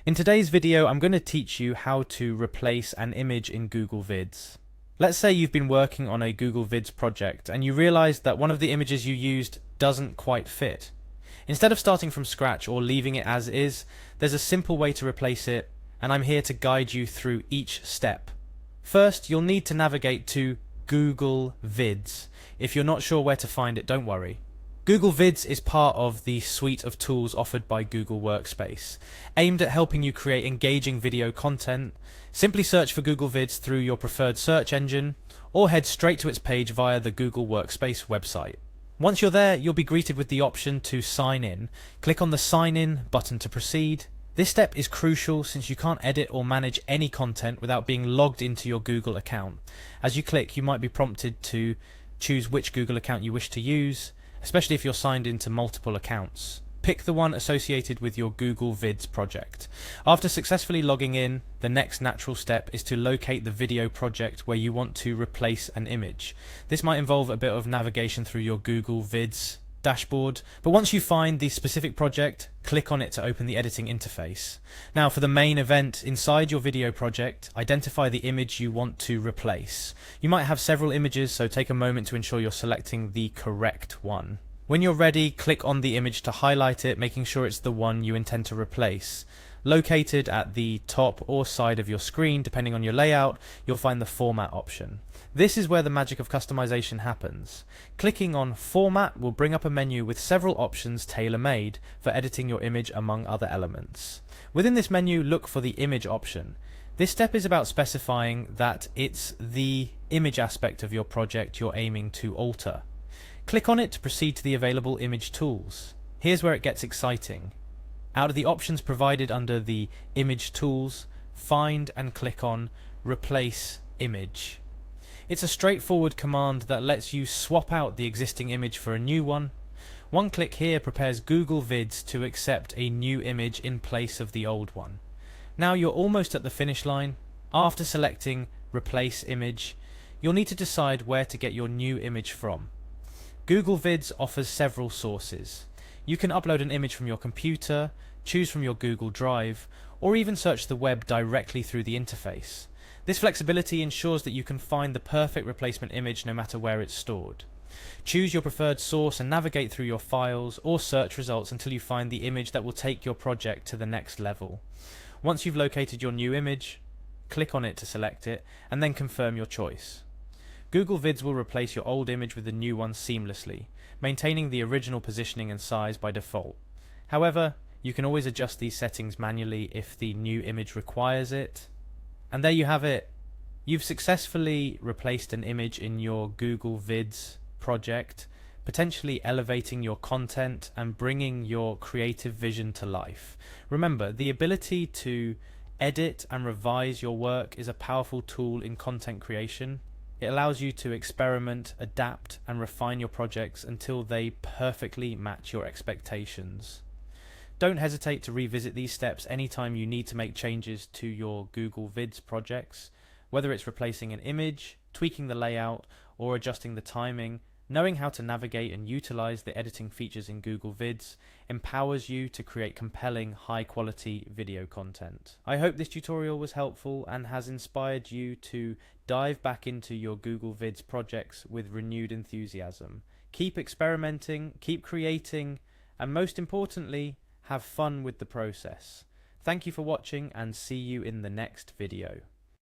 In today's video, I'm going to teach you how to replace an image in Google Vids. Let's say you've been working on a Google Vids project and you realize that one of the images you used doesn't quite fit. Instead of starting from scratch or leaving it as is, there's a simple way to replace it, and I'm here to guide you through each step. First, you'll need to navigate to Google Vids. If you're not sure where to find it, don't worry. Google Vids is part of the suite of tools offered by Google Workspace, aimed at helping you create engaging video content. Simply search for Google Vids through your preferred search engine, or head straight to its page via the Google Workspace website. Once you're there, you'll be greeted with the option to sign in. Click on the Sign In button to proceed. This step is crucial since you can't edit or manage any content without being logged into your Google account. As you click, you might be prompted to choose which Google account you wish to use, especially if you're signed into multiple accounts. Pick the one associated with your Google Vids project. After successfully logging in, the next natural step is to locate the video project where you want to replace an image. This might involve a bit of navigation through your Google Vids dashboard, but once you find the specific project, click on it to open the editing interface. Now, for the main event inside your video project, identify the image you want to replace. You might have several images, so take a moment to ensure you're selecting the correct one. When you're ready, click on the image to highlight it, making sure it's the one you intend to replace. Located at the top or side of your screen, depending on your layout, you'll find the Format option. This is where the magic of customization happens. Clicking on Format will bring up a menu with several options tailor-made for editing your image among other elements. Within this menu, look for the Image option. This step is about specifying that it's the image aspect of your project you're aiming to alter. Click on it to proceed to the available image tools. Here's where it gets exciting. Out of the options provided under the Image Tools, find and click on Replace Image. It's a straightforward command that lets you swap out the existing image for a new one. One click here prepares Google Vids to accept a new image in place of the old one. Now you're almost at the finish line. After selecting Replace Image, you'll need to decide where to get your new image from. Google Vids offers several sources. You can upload an image from your computer, choose from your Google Drive, or even search the web directly through the interface. This flexibility ensures that you can find the perfect replacement image no matter where it's stored. Choose your preferred source and navigate through your files or search results until you find the image that will take your project to the next level. Once you've located your new image, click on it to select it, and then confirm your choice. Google Vids will replace your old image with the new one seamlessly, maintaining the original positioning and size by default. However, you can always adjust these settings manually if the new image requires it. And there you have it. You've successfully replaced an image in your Google Vids project, potentially elevating your content and bringing your creative vision to life. Remember, the ability to edit and revise your work is a powerful tool in content creation. It allows you to experiment, adapt, and refine your projects until they perfectly match your expectations. Don't hesitate to revisit these steps anytime you need to make changes to your Google Vids projects. Whether it's replacing an image, tweaking the layout, or adjusting the timing, knowing how to navigate and utilize the editing features in Google Vids empowers you to create compelling, high-quality video content. I hope this tutorial was helpful and has inspired you to dive back into your Google Vids projects with renewed enthusiasm. Keep experimenting, keep creating, and most importantly, have fun with the process. Thank you for watching and see you in the next video.